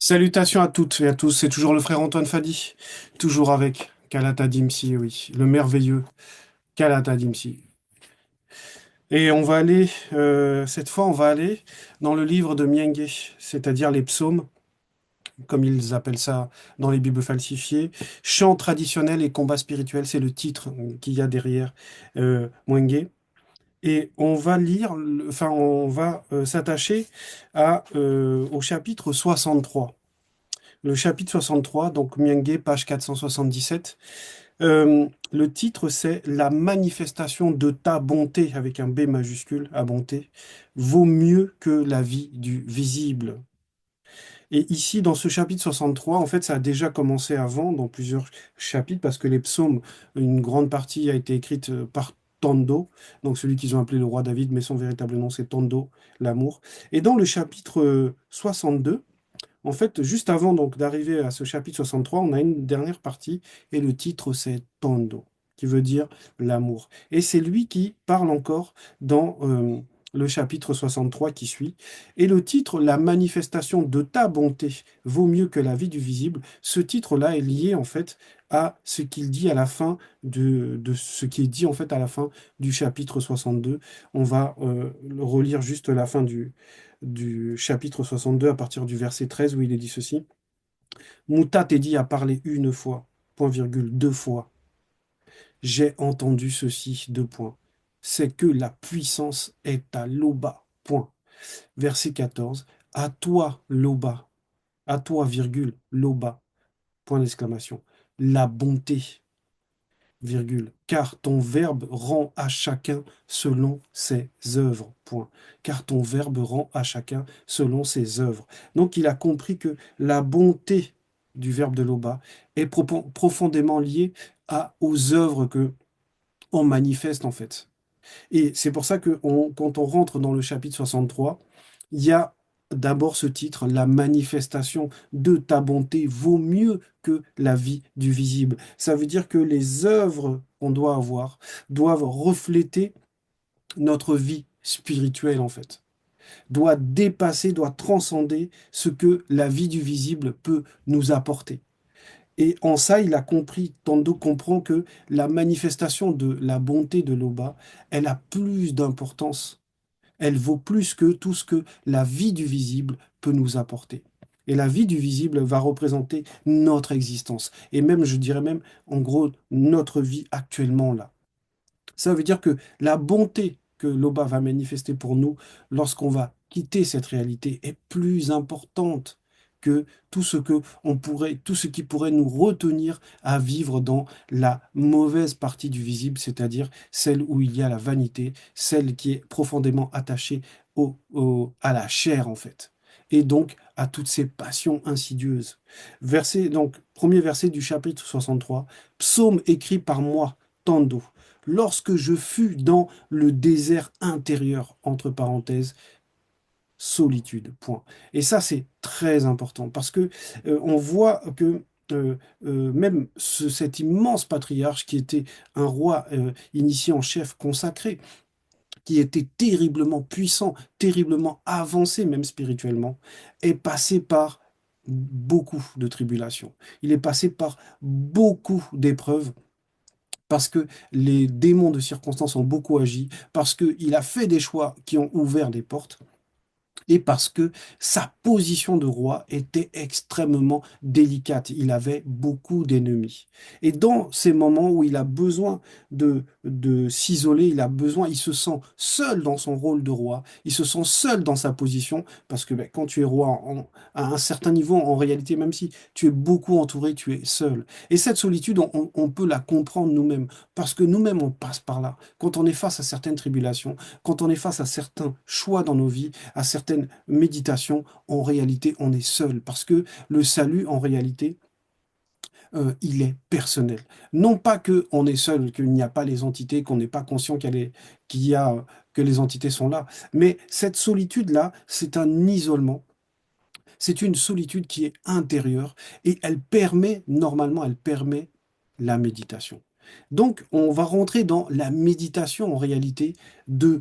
Salutations à toutes et à tous, c'est toujours le frère Antoine Fadi, toujours avec Kalata Dimsi, oui, le merveilleux Kalata Dimsi. Et on va aller, cette fois, on va aller dans le livre de Miengue, c'est-à-dire les psaumes, comme ils appellent ça dans les Bibles falsifiées. Chants traditionnels et combats spirituels, c'est le titre qu'il y a derrière Miengue. Et on va lire, enfin, on va s'attacher au chapitre 63. Le chapitre 63, donc Miengue, page 477. Le titre, c'est La manifestation de ta bonté, avec un B majuscule, à bonté, vaut mieux que la vie du visible. Et ici, dans ce chapitre 63, en fait, ça a déjà commencé avant, dans plusieurs chapitres, parce que les psaumes, une grande partie a été écrite par Tondo, donc celui qu'ils ont appelé le roi David, mais son véritable nom, c'est Tondo, l'amour. Et dans le chapitre 62, en fait, juste avant donc d'arriver à ce chapitre 63, on a une dernière partie et le titre c'est Tondo, qui veut dire l'amour. Et c'est lui qui parle encore dans le chapitre 63 qui suit. Et le titre, La manifestation de ta bonté vaut mieux que la vie du visible, ce titre-là est lié en fait à ce qu'il dit à la fin de ce qui est dit en fait à la fin du chapitre 62. On va relire juste la fin du chapitre 62 à partir du verset 13 où il est dit ceci. Mouta Tedi a parlé une fois, point virgule, deux fois. J'ai entendu ceci, deux points. C'est que la puissance est à Loba, point. Verset 14. À toi, Loba. À toi, virgule, Loba, point d'exclamation. La bonté, virgule, car ton verbe rend à chacun selon ses œuvres, point. Car ton verbe rend à chacun selon ses œuvres. Donc il a compris que la bonté du verbe de Loba est profondément liée aux œuvres que on manifeste en fait. Et c'est pour ça que quand on rentre dans le chapitre 63, il y a d'abord ce titre, La manifestation de ta bonté vaut mieux que la vie du visible. Ça veut dire que les œuvres qu'on doit avoir doivent refléter notre vie spirituelle en fait, doit dépasser, doit transcender ce que la vie du visible peut nous apporter. Et en ça, il a compris, Tando comprend que la manifestation de la bonté de Loba, elle a plus d'importance, elle vaut plus que tout ce que la vie du visible peut nous apporter. Et la vie du visible va représenter notre existence. Et même, je dirais même, en gros, notre vie actuellement là. Ça veut dire que la bonté que Loba va manifester pour nous lorsqu'on va quitter cette réalité est plus importante que tout ce qui pourrait nous retenir à vivre dans la mauvaise partie du visible, c'est-à-dire celle où il y a la vanité, celle qui est profondément attachée à la chair en fait, et donc à toutes ces passions insidieuses. Donc, premier verset du chapitre 63, psaume écrit par moi, Tando, lorsque je fus dans le désert intérieur, entre parenthèses, solitude, point. Et ça, c'est très important parce que on voit que même cet immense patriarche qui était un roi initié en chef consacré, qui était terriblement puissant, terriblement avancé même spirituellement, est passé par beaucoup de tribulations. Il est passé par beaucoup d'épreuves parce que les démons de circonstance ont beaucoup agi, parce qu'il a fait des choix qui ont ouvert des portes, et parce que sa position de roi était extrêmement délicate. Il avait beaucoup d'ennemis. Et dans ces moments où il a besoin de s'isoler, il se sent seul dans son rôle de roi, il se sent seul dans sa position, parce que ben, quand tu es roi à un certain niveau, en réalité, même si tu es beaucoup entouré, tu es seul. Et cette solitude, on peut la comprendre nous-mêmes, parce que nous-mêmes, on passe par là. Quand on est face à certaines tribulations, quand on est face à certains choix dans nos vies, à certaines méditations, en réalité, on est seul parce que le salut, en réalité, il est personnel. Non pas que on est seul, qu'il n'y a pas les entités, qu'on n'est pas conscient qu'il y a, que les entités sont là, mais cette solitude-là, c'est un isolement. C'est une solitude qui est intérieure et elle permet, normalement, elle permet la méditation. Donc, on va rentrer dans la méditation en réalité de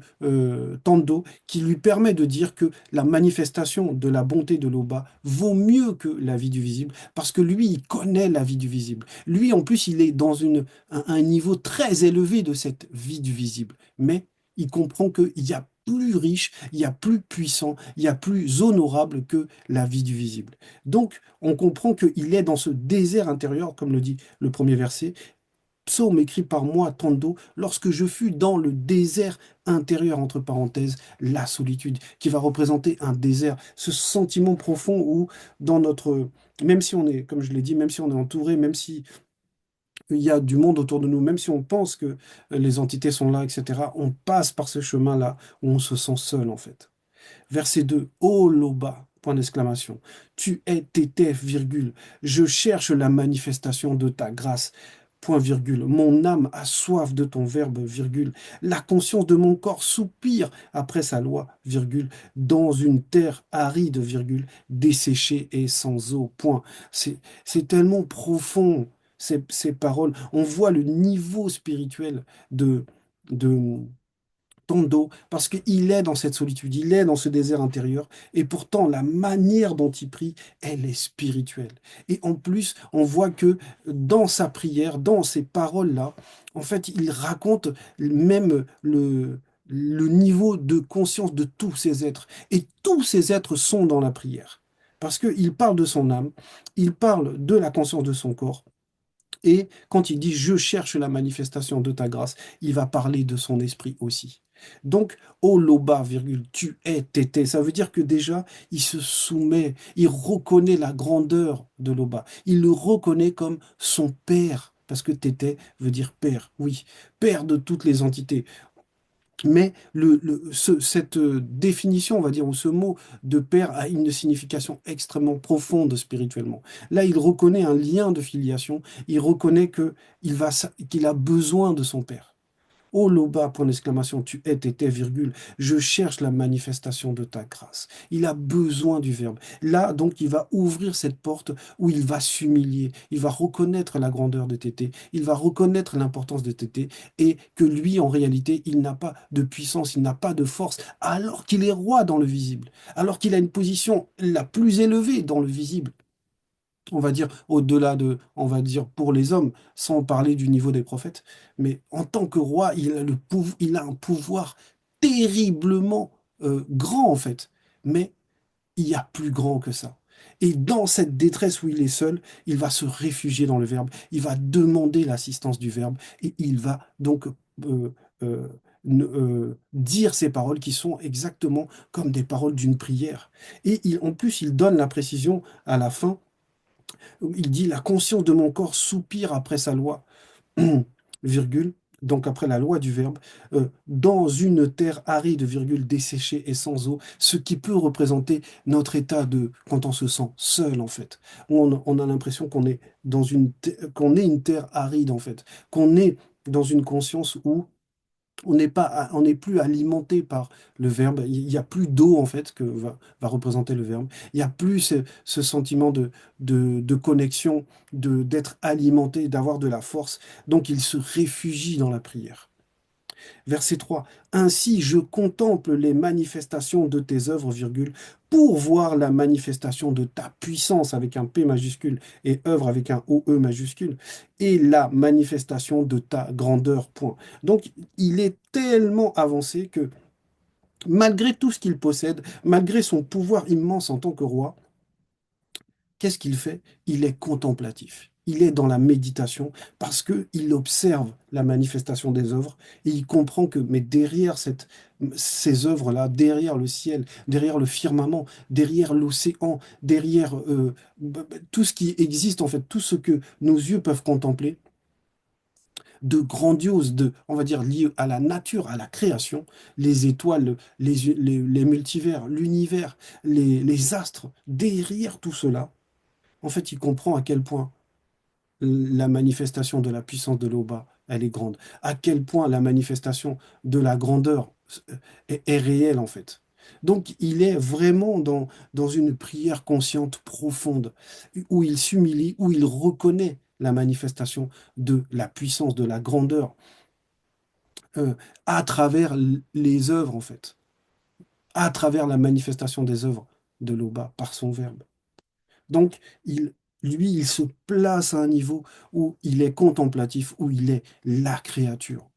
Tando, qui lui permet de dire que la manifestation de la bonté de l'Oba vaut mieux que la vie du visible, parce que lui, il connaît la vie du visible. Lui, en plus, il est dans un niveau très élevé de cette vie du visible, mais il comprend qu'il y a plus riche, il y a plus puissant, il y a plus honorable que la vie du visible. Donc, on comprend qu'il est dans ce désert intérieur, comme le dit le premier verset, psaume écrit par moi, Tando, lorsque je fus dans le désert intérieur, entre parenthèses, la solitude, qui va représenter un désert, ce sentiment profond où, dans notre, même si on est, comme je l'ai dit, même si on est entouré, même si il y a du monde autour de nous, même si on pense que les entités sont là, etc., on passe par ce chemin-là où on se sent seul, en fait. Verset 2, ô Loba, point d'exclamation, tu es TTF, virgule, je cherche la manifestation de ta grâce. Point virgule. Mon âme a soif de ton verbe, virgule. La conscience de mon corps soupire après sa loi, virgule. Dans une terre aride, virgule, desséchée et sans eau. Point. C'est tellement profond, ces paroles. On voit le niveau spirituel de Tondo, parce qu'il est dans cette solitude, il est dans ce désert intérieur, et pourtant la manière dont il prie, elle est spirituelle. Et en plus, on voit que dans sa prière, dans ces paroles-là, en fait, il raconte même le niveau de conscience de tous ces êtres. Et tous ces êtres sont dans la prière. Parce qu'il parle de son âme, il parle de la conscience de son corps, et quand il dit je cherche la manifestation de ta grâce, il va parler de son esprit aussi. Donc, oh Loba, virgule, tu es Tété. Ça veut dire que déjà, il se soumet, il reconnaît la grandeur de Loba. Il le reconnaît comme son père, parce que Tété veut dire père, oui, père de toutes les entités. Mais cette définition, on va dire, ou ce mot de père a une signification extrêmement profonde spirituellement. Là, il reconnaît un lien de filiation, il reconnaît qu'il a besoin de son père. Oh Loba, point d'exclamation, tu es, t'étais, virgule, je cherche la manifestation de ta grâce. Il a besoin du Verbe. Là, donc, il va ouvrir cette porte où il va s'humilier, il va reconnaître la grandeur de Tété, il va reconnaître l'importance de Tété et que lui, en réalité, il n'a pas de puissance, il n'a pas de force, alors qu'il est roi dans le visible, alors qu'il a une position la plus élevée dans le visible, on va dire, au-delà de, on va dire, pour les hommes, sans parler du niveau des prophètes. Mais en tant que roi, il a un pouvoir terriblement grand, en fait. Mais il y a plus grand que ça. Et dans cette détresse où il est seul, il va se réfugier dans le Verbe, il va demander l'assistance du Verbe, et il va donc euh, euh, dire ces paroles qui sont exactement comme des paroles d'une prière. Et en plus, il donne la précision à la fin. Il dit, la conscience de mon corps soupire après sa loi, virgule, donc après la loi du Verbe, dans une terre aride, virgule, desséchée et sans eau, ce qui peut représenter notre état de, quand on se sent seul, en fait. On a l'impression qu'on est qu'on est une terre aride, en fait, qu'on est dans une conscience où on n'est plus alimenté par le verbe. Il n'y a plus d'eau, en fait, que va représenter le verbe. Il n'y a plus ce sentiment de connexion, d'être alimenté, d'avoir de la force. Donc, il se réfugie dans la prière. Verset 3. Ainsi, je contemple les manifestations de tes œuvres, virgule, pour voir la manifestation de ta puissance avec un P majuscule et œuvre avec un OE majuscule, et la manifestation de ta grandeur, point. Donc, il est tellement avancé que malgré tout ce qu'il possède, malgré son pouvoir immense en tant que roi, qu'est-ce qu'il fait? Il est contemplatif. Il est dans la méditation parce qu'il observe la manifestation des œuvres et il comprend que, mais derrière ces œuvres-là, derrière le ciel, derrière le firmament, derrière l'océan, derrière tout ce qui existe, en fait, tout ce que nos yeux peuvent contempler, de grandiose, on va dire, lié à la nature, à la création, les étoiles, les multivers, l'univers, les astres, derrière tout cela, en fait, il comprend à quel point la manifestation de la puissance de l'Oba, elle est grande, à quel point la manifestation de la grandeur est réelle, en fait. Donc, il est vraiment dans une prière consciente profonde, où il s'humilie, où il reconnaît la manifestation de la puissance, de la grandeur, euh, à travers les œuvres, en fait, à travers la manifestation des œuvres de l'Oba par son verbe. Donc, lui, il se place à un niveau où il est contemplatif, où il est la créature.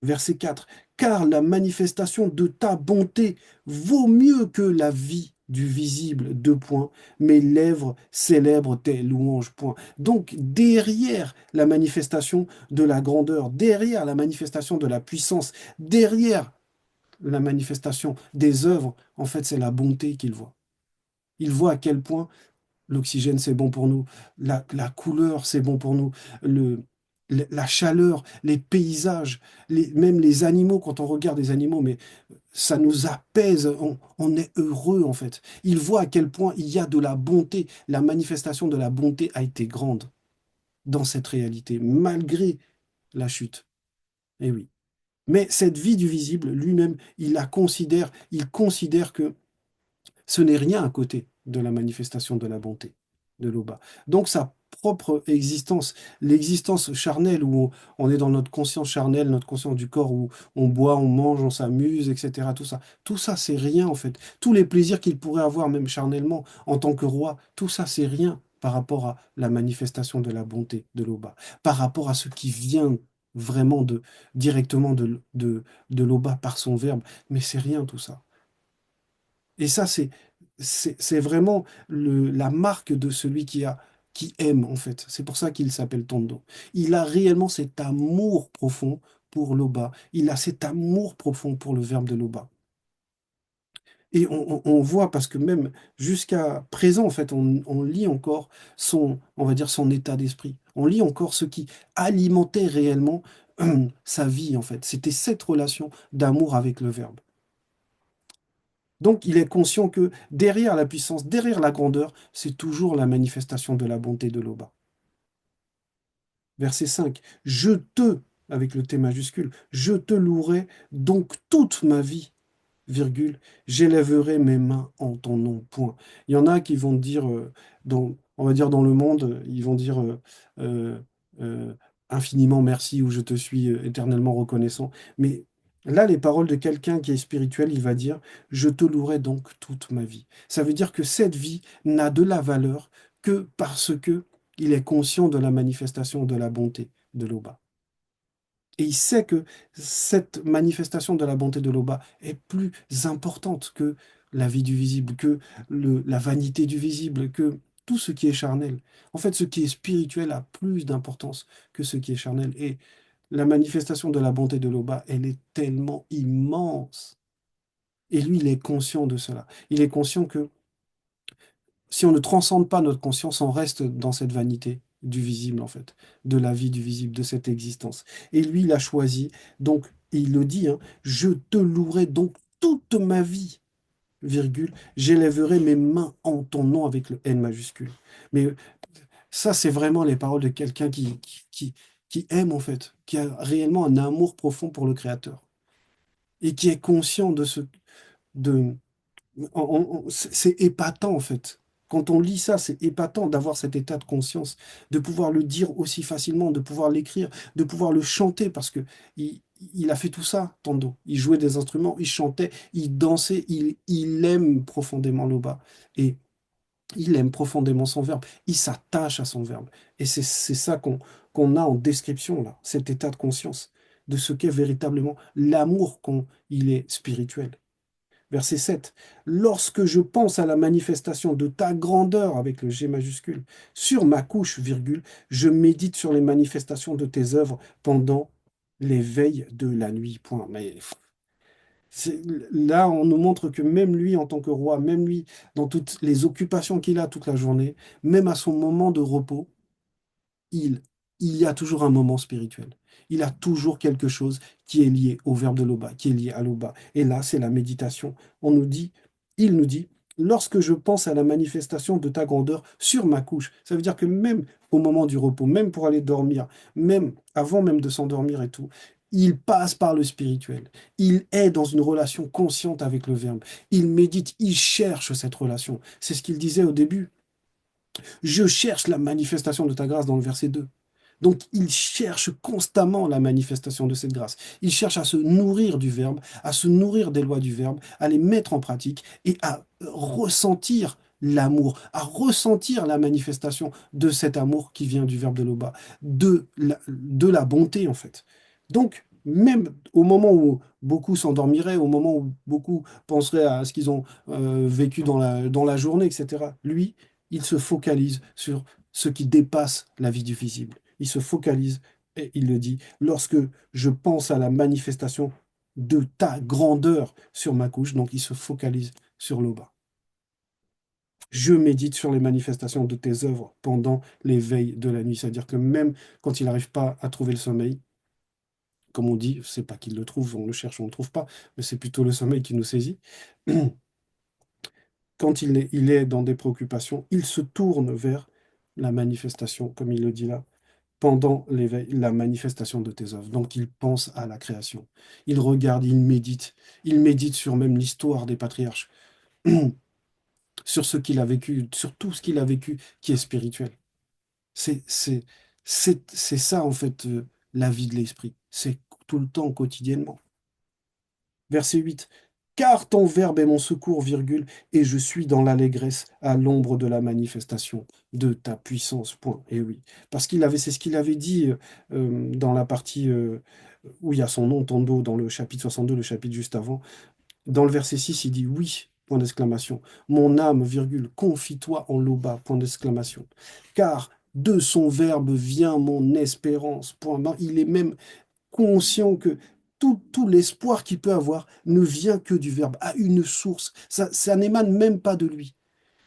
Verset 4. Car la manifestation de ta bonté vaut mieux que la vie du visible, deux points, mes lèvres célèbrent tes louanges, point. Donc, derrière la manifestation de la grandeur, derrière la manifestation de la puissance, derrière la manifestation des œuvres, en fait, c'est la bonté qu'il voit. Il voit à quel point l'oxygène, c'est bon pour nous. La couleur, c'est bon pour nous. Le, la chaleur, les paysages, même les animaux, quand on regarde les animaux, mais ça nous apaise, on est heureux en fait. Il voit à quel point il y a de la bonté. La manifestation de la bonté a été grande dans cette réalité, malgré la chute. Eh oui. Mais cette vie du visible, lui-même, il considère que ce n'est rien à côté de la manifestation de la bonté de l'Oba. Donc sa propre existence, l'existence charnelle où on est dans notre conscience charnelle, notre conscience du corps où on boit, on mange, on s'amuse, etc. Tout ça c'est rien en fait. Tous les plaisirs qu'il pourrait avoir même charnellement en tant que roi, tout ça c'est rien par rapport à la manifestation de la bonté de l'Oba, par rapport à ce qui vient vraiment directement de l'Oba par son verbe. Mais c'est rien tout ça. Et ça, c'est vraiment la marque de celui qui aime, en fait. C'est pour ça qu'il s'appelle Tondo. Il a réellement cet amour profond pour Loba. Il a cet amour profond pour le verbe de Loba. Et on voit, parce que même jusqu'à présent, en fait, on lit encore on va dire, son état d'esprit. On lit encore ce qui alimentait réellement sa vie, en fait. C'était cette relation d'amour avec le verbe. Donc, il est conscient que derrière la puissance, derrière la grandeur, c'est toujours la manifestation de la bonté de l'Oba. Verset 5. Je te, avec le T majuscule, je te louerai donc toute ma vie, virgule, j'élèverai mes mains en ton nom, point. Il y en a qui vont dire, on va dire dans le monde, ils vont dire euh, euh, infiniment merci ou je te suis éternellement reconnaissant. Mais là, les paroles de quelqu'un qui est spirituel, il va dire, je te louerai donc toute ma vie. Ça veut dire que cette vie n'a de la valeur que parce que il est conscient de la manifestation de la bonté de l'Oba. Et il sait que cette manifestation de la bonté de l'Oba est plus importante que la vie du visible, que la vanité du visible, que tout ce qui est charnel. En fait, ce qui est spirituel a plus d'importance que ce qui est charnel. Et la manifestation de la bonté de l'Oba, elle est tellement immense. Et lui, il est conscient de cela. Il est conscient que si on ne transcende pas notre conscience, on reste dans cette vanité du visible, en fait, de la vie du visible, de cette existence. Et lui, il a choisi, donc, et il le dit, hein, je te louerai donc toute ma vie, virgule, j'élèverai mes mains en ton nom avec le N majuscule. Mais ça, c'est vraiment les paroles de quelqu'un qui aime, en fait, qui a réellement un amour profond pour le Créateur et qui est conscient de, c'est épatant en fait. Quand on lit ça, c'est épatant d'avoir cet état de conscience, de pouvoir le dire aussi facilement, de pouvoir l'écrire, de pouvoir le chanter, parce que il a fait tout ça, Tando. Il jouait des instruments, il chantait, il dansait, il aime profondément l'Oba. Et il aime profondément son verbe. Il s'attache à son verbe. Et c'est ça qu'on a en description, là, cet état de conscience, de ce qu'est véritablement l'amour quand il est spirituel. Verset 7. Lorsque je pense à la manifestation de ta grandeur avec le G majuscule sur ma couche, virgule, je médite sur les manifestations de tes œuvres pendant les veilles de la nuit. Point. Mais là, on nous montre que même lui, en tant que roi, même lui, dans toutes les occupations qu'il a toute la journée, même à son moment de repos, il, il y a toujours un moment spirituel. Il a toujours quelque chose qui est lié au verbe de l'Oba, qui est lié à l'Oba. Et là, c'est la méditation. Il nous dit, lorsque je pense à la manifestation de ta grandeur sur ma couche, ça veut dire que même au moment du repos, même pour aller dormir, même avant même de s'endormir et tout, il passe par le spirituel. Il est dans une relation consciente avec le verbe. Il médite, il cherche cette relation. C'est ce qu'il disait au début. Je cherche la manifestation de ta grâce dans le verset 2. Donc, il cherche constamment la manifestation de cette grâce. Il cherche à se nourrir du Verbe, à se nourrir des lois du Verbe, à les mettre en pratique et à ressentir l'amour, à ressentir la manifestation de cet amour qui vient du Verbe de Loba, de la bonté en fait. Donc, même au moment où beaucoup s'endormiraient, au moment où beaucoup penseraient à ce qu'ils ont vécu dans la journée, etc., lui, il se focalise sur ce qui dépasse la vie du visible. Il se focalise, et il le dit, lorsque je pense à la manifestation de ta grandeur sur ma couche, donc il se focalise sur le bas. Je médite sur les manifestations de tes œuvres pendant les veilles de la nuit. C'est-à-dire que même quand il n'arrive pas à trouver le sommeil, comme on dit, c'est pas qu'il le trouve, on le cherche, on ne le trouve pas, mais c'est plutôt le sommeil qui nous saisit. Quand il est dans des préoccupations, il se tourne vers la manifestation, comme il le dit là, pendant l'éveil, la manifestation de tes œuvres. Donc il pense à la création. Il regarde, il médite. Il médite sur même l'histoire des patriarches, sur ce qu'il a vécu, sur tout ce qu'il a vécu qui est spirituel. C'est, c'est, c'est ça, en fait, la vie de l'esprit. C'est tout le temps, quotidiennement. Verset 8. Car ton verbe est mon secours, virgule, et je suis dans l'allégresse à l'ombre de la manifestation de ta puissance. Point. Et oui. Parce c'est ce qu'il avait dit dans la partie où il y a son nom, Tondo, dans le chapitre 62, le chapitre juste avant. Dans le verset 6, il dit oui, point d'exclamation. Mon âme, virgule, confie-toi en Loba, point d'exclamation. Car de son verbe vient mon espérance. Point. Ben, il est même conscient que tout l'espoir qu'il peut avoir ne vient que du Verbe, à une source. Ça n'émane même pas de lui.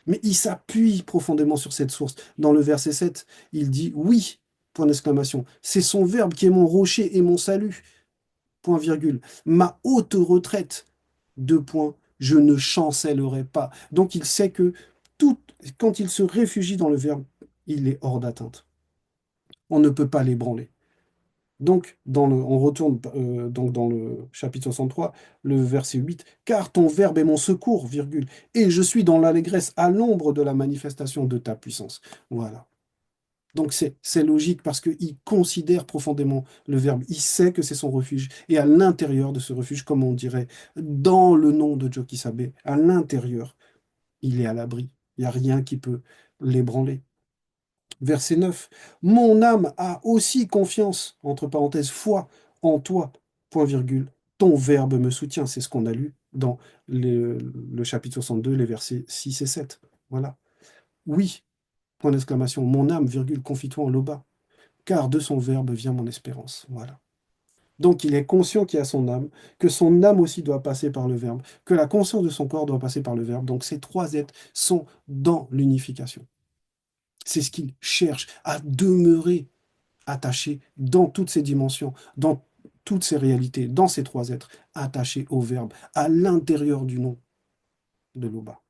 Mais il s'appuie profondément sur cette source. Dans le verset 7, il dit oui, point d'exclamation. C'est son Verbe qui est mon rocher et mon salut, point virgule. Ma haute retraite, deux points, je ne chancellerai pas. Donc il sait que tout, quand il se réfugie dans le Verbe, il est hors d'atteinte. On ne peut pas l'ébranler. Donc, on retourne donc dans le chapitre 63, le verset 8, car ton verbe est mon secours, virgule, et je suis dans l'allégresse à l'ombre de la manifestation de ta puissance. Voilà. Donc c'est logique parce qu'il considère profondément le verbe. Il sait que c'est son refuge. Et à l'intérieur de ce refuge, comme on dirait dans le nom de Jokisabe, à l'intérieur, il est à l'abri. Il n'y a rien qui peut l'ébranler. Verset 9. Mon âme a aussi confiance, entre parenthèses, foi en toi, point virgule. Ton verbe me soutient. C'est ce qu'on a lu dans le chapitre 62, les versets 6 et 7. Voilà. Oui, point d'exclamation. Mon âme, virgule, confie-toi en Loba, car de son verbe vient mon espérance. Voilà. Donc il est conscient qu'il a son âme, que son âme aussi doit passer par le verbe, que la conscience de son corps doit passer par le verbe. Donc ces trois êtres sont dans l'unification. C'est ce qu'il cherche, à demeurer attaché dans toutes ces dimensions, dans toutes ces réalités, dans ces trois êtres, attachés au Verbe, à l'intérieur du nom de l'Oba.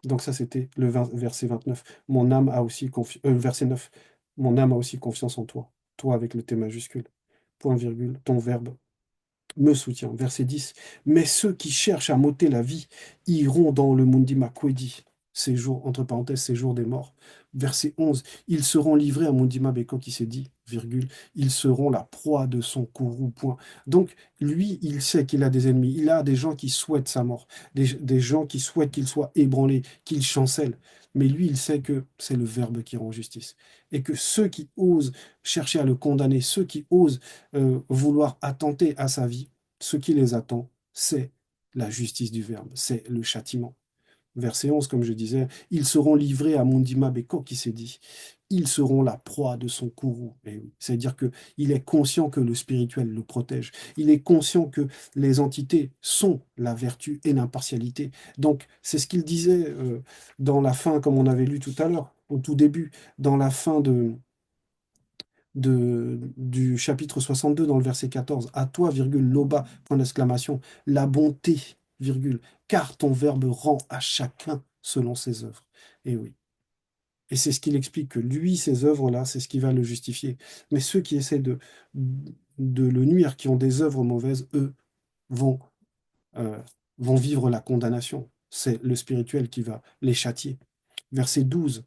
Donc ça, c'était le verset 29. Mon âme a aussi verset 9. Mon âme a aussi confiance en toi. Toi avec le T majuscule. Point virgule, ton verbe me soutient. Verset 10. Mais ceux qui cherchent à m'ôter la vie iront dans le Mundima Kwedi, séjour, entre parenthèses, séjour des morts. Verset 11. Ils seront livrés à Mundima Beko qui s'est dit, virgule, ils seront la proie de son courroux, point. Donc, lui, il sait qu'il a des ennemis. Il a des gens qui souhaitent sa mort, des gens qui souhaitent qu'il soit ébranlé, qu'il chancelle. Mais lui, il sait que c'est le Verbe qui rend justice. Et que ceux qui osent chercher à le condamner, ceux qui osent vouloir attenter à sa vie, ce qui les attend, c'est la justice du Verbe, c'est le châtiment. Verset 11, comme je disais, ils seront livrés à Mundima Beko qui s'est dit, ils seront la proie de son courroux. Et oui, c'est-à-dire que il est conscient que le spirituel le protège. Il est conscient que les entités sont la vertu et l'impartialité. Donc, c'est ce qu'il disait dans la fin, comme on avait lu tout à l'heure, au tout début, dans la fin du chapitre 62 dans le verset 14. À toi, virgule, Loba, point d'exclamation, la bonté, virgule, car ton verbe rend à chacun selon ses œuvres. Et oui. Et c'est ce qu'il explique que lui, ces œuvres-là, c'est ce qui va le justifier. Mais ceux qui essaient de le nuire, qui ont des œuvres mauvaises, eux, vont, euh, vont vivre la condamnation. c'est le spirituel qui va les châtier. Verset 12.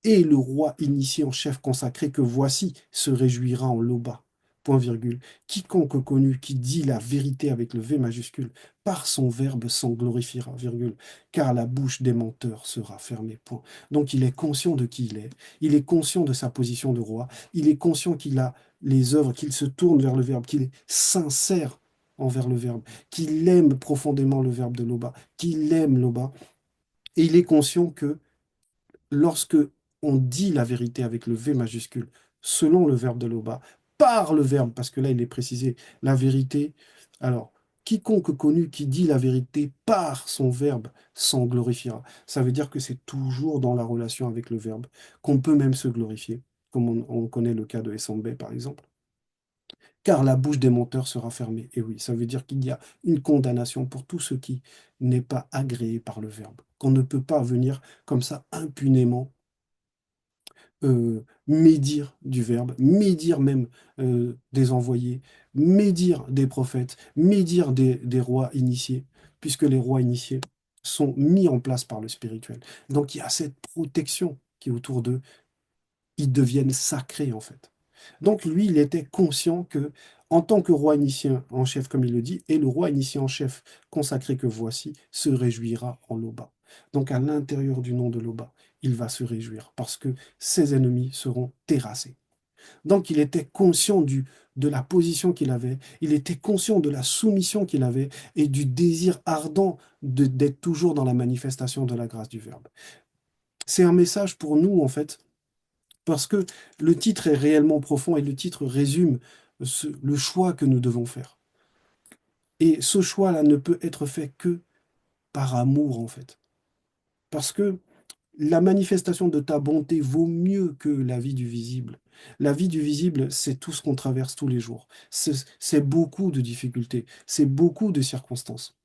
Et le roi initié en chef consacré que voici se réjouira en Loba. Point virgule. Quiconque connu qui dit la vérité avec le V majuscule, par son verbe s'en glorifiera, virgule, car la bouche des menteurs sera fermée. Point. Donc il est conscient de qui il est conscient de sa position de roi, il est conscient qu'il a les œuvres, qu'il se tourne vers le verbe, qu'il est sincère envers le verbe, qu'il aime profondément le verbe de Loba, qu'il aime Loba, et il est conscient que lorsque on dit la vérité avec le V majuscule, selon le verbe de Loba, par le verbe, parce que là il est précisé, la vérité, alors, quiconque connu qui dit la vérité par son verbe s'en glorifiera. Ça veut dire que c'est toujours dans la relation avec le verbe qu'on peut même se glorifier, comme on connaît le cas de Essambé par exemple. Car la bouche des menteurs sera fermée. Et oui, ça veut dire qu'il y a une condamnation pour tout ce qui n'est pas agréé par le verbe, qu'on ne peut pas venir comme ça impunément médire du verbe, médire même des envoyés, médire des prophètes, médire des rois initiés, puisque les rois initiés sont mis en place par le spirituel. Donc il y a cette protection qui est autour d'eux, ils deviennent sacrés en fait. Donc lui, il était conscient que, en tant que roi initié en chef, comme il le dit, et le roi initié en chef consacré que voici, se réjouira en Loba. Donc à l'intérieur du nom de Loba, il va se réjouir parce que ses ennemis seront terrassés. Donc il était conscient de la position qu'il avait, il était conscient de la soumission qu'il avait et du désir ardent d'être toujours dans la manifestation de la grâce du Verbe. C'est un message pour nous, en fait, parce que le titre est réellement profond et le titre résume le choix que nous devons faire. Et ce choix-là ne peut être fait que par amour, en fait. Parce que la manifestation de ta bonté vaut mieux que la vie du visible. La vie du visible, c'est tout ce qu'on traverse tous les jours. C'est beaucoup de difficultés, c'est beaucoup de circonstances.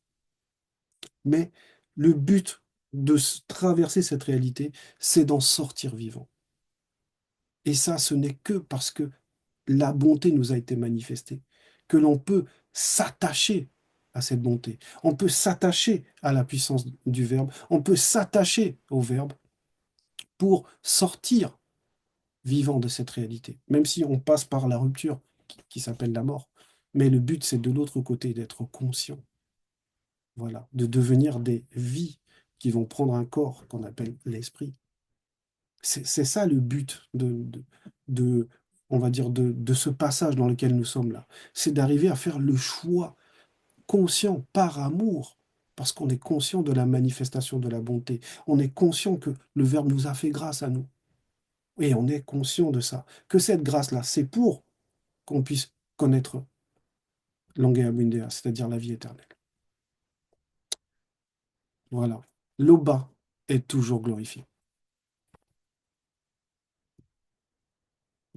Mais le but de traverser cette réalité, c'est d'en sortir vivant. Et ça, ce n'est que parce que la bonté nous a été manifestée, que l'on peut s'attacher à cette bonté. On peut s'attacher à la puissance du Verbe, on peut s'attacher au Verbe pour sortir vivant de cette réalité, même si on passe par la rupture qui s'appelle la mort. Mais le but, c'est de l'autre côté, d'être conscient, voilà, de devenir des vies qui vont prendre un corps qu'on appelle l'esprit. C'est ça le but de, on va dire, de ce passage dans lequel nous sommes là. C'est d'arriver à faire le choix conscient par amour, parce qu'on est conscient de la manifestation de la bonté. On est conscient que le Verbe nous a fait grâce à nous. Et on est conscient de ça. Que cette grâce-là, c'est pour qu'on puisse connaître l'Angea Mundea, c'est-à-dire la vie éternelle. Voilà. L'Oba est toujours glorifié.